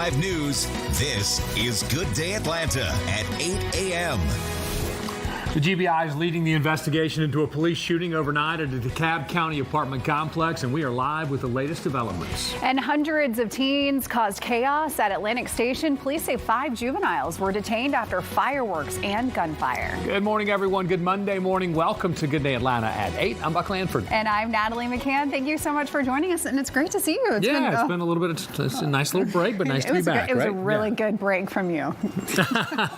Live news. This is Good Day Atlanta at 8 a.m. The GBI is leading the investigation into a police shooting overnight at a DeKalb County apartment complex, and we are live with the latest developments. And hundreds of teens caused chaos at Atlantic Station. Police say 5 juveniles were detained after fireworks and gunfire. Good morning, everyone. Good Monday morning. Welcome to Good Day Atlanta at 8. I'm Buck Lanford. And I'm Natalie McCann. Thank you so much for joining us, and it's great to see you. It's been a little bit of it's a nice little break, but nice to be back. It was a really good break from you.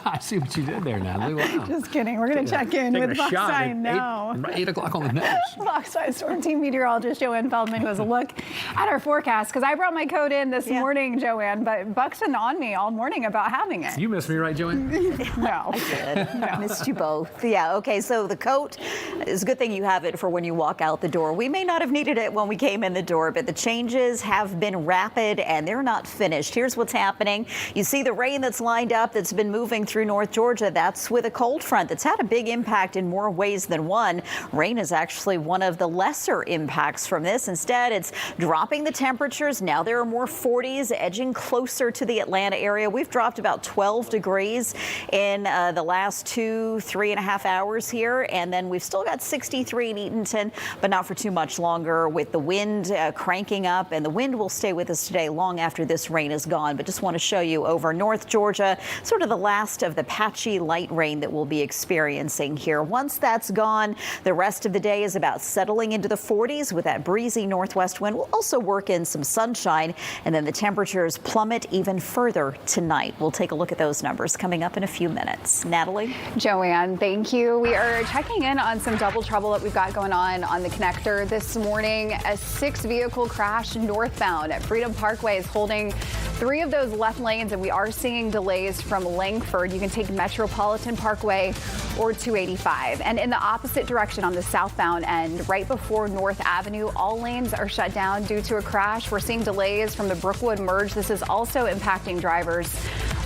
I see what you did there, Natalie. Wow. Just kidding. We're going to check in with Fox 8 o'clock on the nose. Fox 5 Storm Team meteorologist Joanne Feldman, who has a look at our forecast, because I brought my coat in this morning, Joanne, but Buck's been on me all morning about having it. You missed me, right, Joanne? No. I did. No. Missed you both. Yeah, okay, so the coat is a good thing you have it for when you walk out the door. We may not have needed it when we came in the door, but the changes have been rapid and they're not finished. Here's what's happening. You see the rain that's lined up that's been moving through North Georgia. That's with a cold front that's had a big impact in more ways than one. Rain is actually one of the lesser impacts from this. Instead, it's dropping the temperatures. Now there are more 40s edging closer to the Atlanta area. We've dropped about 12 degrees in the last 3.5 hours here. And then we've still got 63 in Eatonton, but not for too much longer with the wind cranking up. And the wind will stay with us today long after this rain is gone. But just want to show you over North Georgia, sort of the last of the patchy light rain that we'll be experiencing here. Once that's gone, the rest of the day is about settling into the 40s with that breezy northwest wind. We'll also work in some sunshine, and then the temperatures plummet even further tonight. We'll take a look at those numbers coming up in a few minutes. Natalie? Joanne, thank you. We are checking in on some double trouble that we've got going on the connector this morning. A 6-vehicle crash northbound at Freedom Parkway is holding 3 of those left lanes, and we are seeing delays from Langford. You can take Metropolitan Parkway or 285. And in the opposite direction on the southbound end, right before North Avenue, all lanes are shut down due to a crash. We're seeing delays from the Brookwood merge. This is also impacting drivers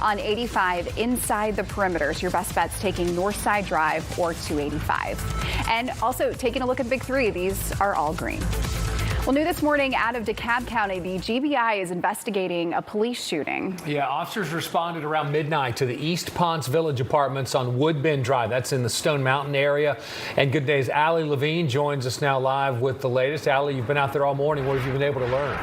on 85 inside the perimeter. So your best bet's taking Northside Drive or 285. And also taking a look at Big 3. These are all green. Well, new this morning out of DeKalb County, the GBI is investigating a police shooting. Yeah, officers responded around midnight to the East Ponce Village Apartments on Woodbend Drive. That's in the Stone Mountain area. And Good Day's Allie Levine joins us now live with the latest. Allie, you've been out there all morning. What have you been able to learn?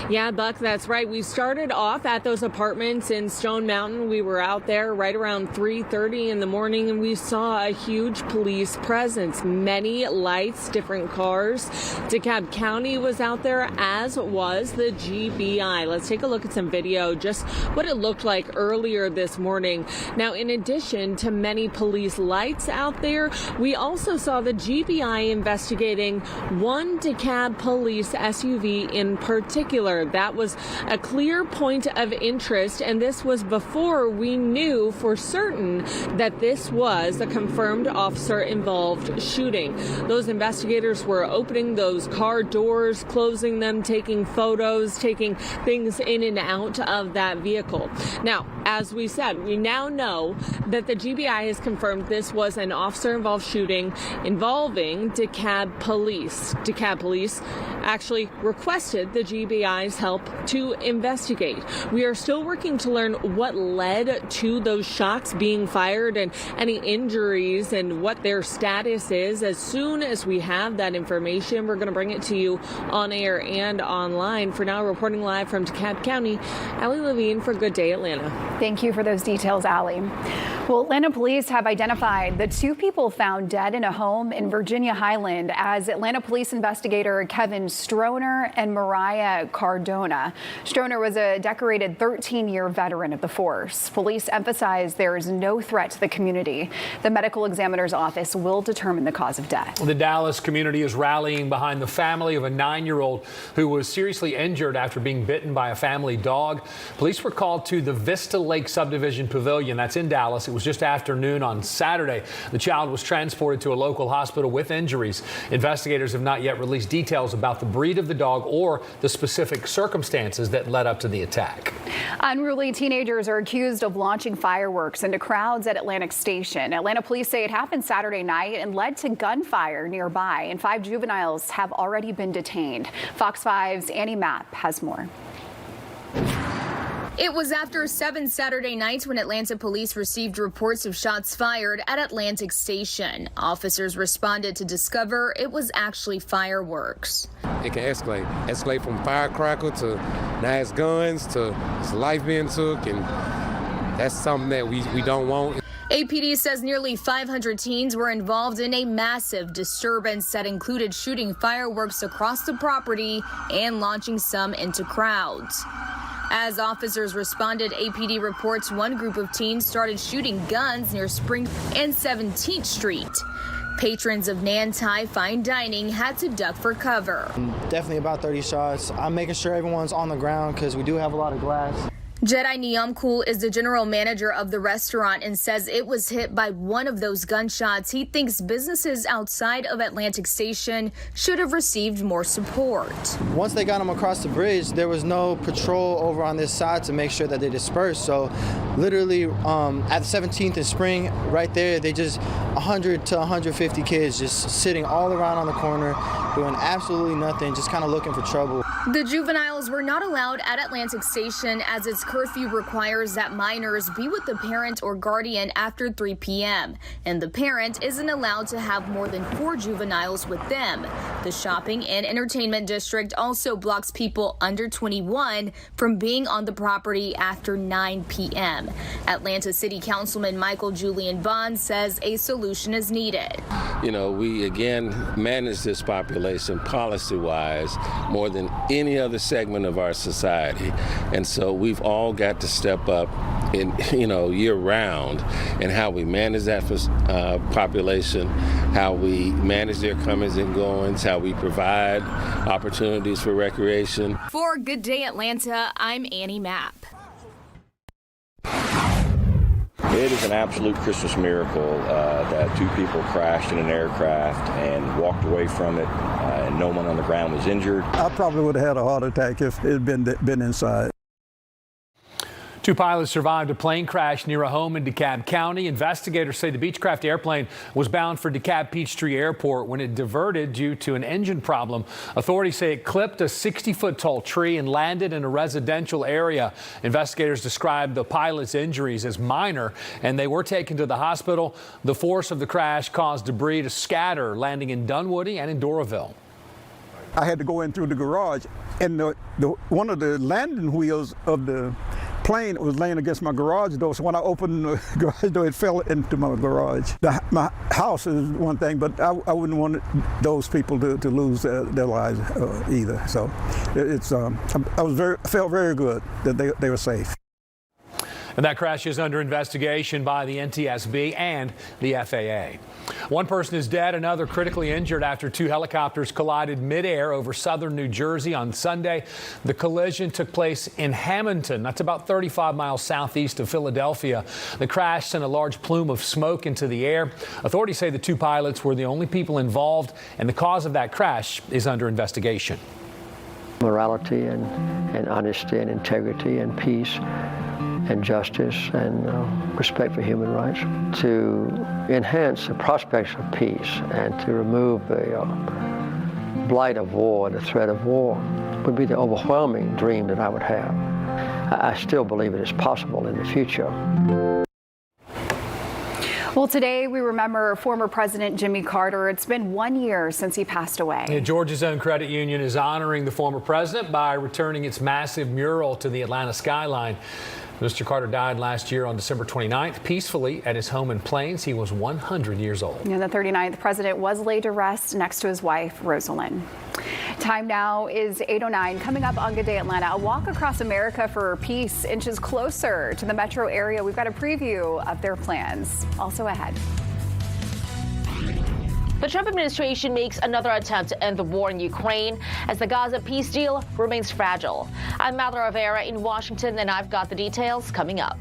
Yeah, Buck, that's right. We started off at those apartments in Stone Mountain. We were out there right around 3:30 in the morning, and we saw a huge police presence. Many lights, different cars. DeKalb County was out there, as was the GBI. Let's take a look at some video, just what it looked like earlier this morning. Now, in addition to many police lights out there, we also saw the GBI investigating one DeKalb police SUV in particular. That was a clear point of interest, and this was before we knew for certain that this was a confirmed officer-involved shooting. Those investigators were opening those car doors, closing them, taking photos, taking things in and out of that vehicle. Now, as we said, we now know that the GBI has confirmed this was an officer-involved shooting involving DeKalb police. DeKalb police actually requested the GBI's help to investigate. We are still working to learn what led to those shots being fired and any injuries and what their status is. As soon as we have that information, we're going to bring it to you on air and online. For now, reporting live from DeKalb County, Allie Levine for Good Day Atlanta. Thank you for those details, Allie. Well, Atlanta police have identified the 2 people found dead in a home in Virginia-Highland as Atlanta police investigator Kevin Stroner and Mariah Cardona. Stroner was a decorated 13-year veteran of the force. Police emphasize there is no threat to the community. The medical examiner's office will determine the cause of death. The Dallas community is rallying behind the family of a 9-year-old who was seriously injured after being bitten by a family dog. Police were called to the Vista Crystal Lake Subdivision Pavilion. That's in Dallas. It was just after noon on Saturday. The child was transported to a local hospital with injuries. Investigators have not yet released details about the breed of the dog or the specific circumstances that led up to the attack. Unruly teenagers are accused of launching fireworks into crowds at Atlantic Station. Atlanta police say it happened Saturday night and led to gunfire nearby, and 5 juveniles have already been detained. Fox 5's Annie Mapp has more. It was after 7 Saturday nights when Atlanta police received reports of shots fired at Atlantic Station. Officers responded to discover it was actually fireworks. It can escalate from firecracker to now it's guns to it's life being took, and that's something that we don't want. APD says nearly 500 teens were involved in a massive disturbance that included shooting fireworks across the property and launching some into crowds. As officers responded, APD reports one group of teens started shooting guns near Spring and 17th Street. Patrons of Nantai Fine Dining had to duck for cover. Definitely about 30 shots. I'm making sure everyone's on the ground because we do have a lot of glass. Jedi Niamkul is the general manager of the restaurant and says it was hit by one of those gunshots. He thinks businesses outside of Atlantic Station should have received more support. Once they got them across the bridge, there was no patrol over on this side to make sure that they dispersed. So literally at 17th and Spring, right there, they just 100 to 150 kids just sitting all around on the corner, doing absolutely nothing, just kind of looking for trouble. The juveniles were not allowed at Atlantic Station as its curfew requires that minors be with the parent or guardian after 3 p.m. and the parent isn't allowed to have more than 4 juveniles with them. The shopping and entertainment district also blocks people under 21 from being on the property after 9 p.m. Atlanta City Councilman Michael Julian Bond says a solution is needed. You know, we again manage this population policy-wise more than any other segment of our society, and so we've all got to step up in, year-round in how we manage that population, how we manage their comings and goings, how we provide opportunities for recreation. For Good Day Atlanta, I'm Annie Mapp. It is an absolute Christmas miracle that 2 people crashed in an aircraft and walked away from it, and no one on the ground was injured. I probably would have had a heart attack if it had been inside. 2 pilots survived a plane crash near a home in DeKalb County. Investigators say the Beechcraft airplane was bound for DeKalb Peachtree Airport when it diverted due to an engine problem. Authorities say it clipped a 60-foot tall tree and landed in a residential area. Investigators described the pilot's injuries as minor, and they were taken to the hospital. The force of the crash caused debris to scatter, landing in Dunwoody and in Doraville. I had to go in through the garage, and one of the landing wheels of the plane was laying against my garage door, so when I opened the garage door, it fell into my garage. My house is one thing, but I wouldn't want those people to lose their lives either. So I felt very good that they were safe. And that crash is under investigation by the NTSB and the FAA. One person is dead, another critically injured after 2 helicopters collided midair over southern New Jersey on Sunday. The collision took place in Hamilton. That's about 35 miles southeast of Philadelphia. The crash sent a large plume of smoke into the air. Authorities say the 2 pilots were the only people involved, and the cause of that crash is under investigation. Morality and honesty and integrity and peace and justice and respect for human rights, to enhance the prospects of peace and to remove the blight of war, the threat of war, would be the overwhelming dream that I would have. I still believe it is possible in the future. Well, today we remember former President Jimmy Carter. It's been 1 year since he passed away. Yeah, Georgia's own credit union is honoring the former president by returning its massive mural to the Atlanta skyline. Mr. Carter died last year on December 29th, peacefully at his home in Plains. He was 100 years old. And the 39th president was laid to rest next to his wife, Rosalind. Time now is 8:09. Coming up on Good Day Atlanta, a walk across America for peace inches closer to the metro area. We've got a preview of their plans. Also ahead. The Trump administration makes another attempt to end the war in Ukraine as the Gaza peace deal remains fragile. I'm Mallory Rivera in Washington, and I've got the details coming up.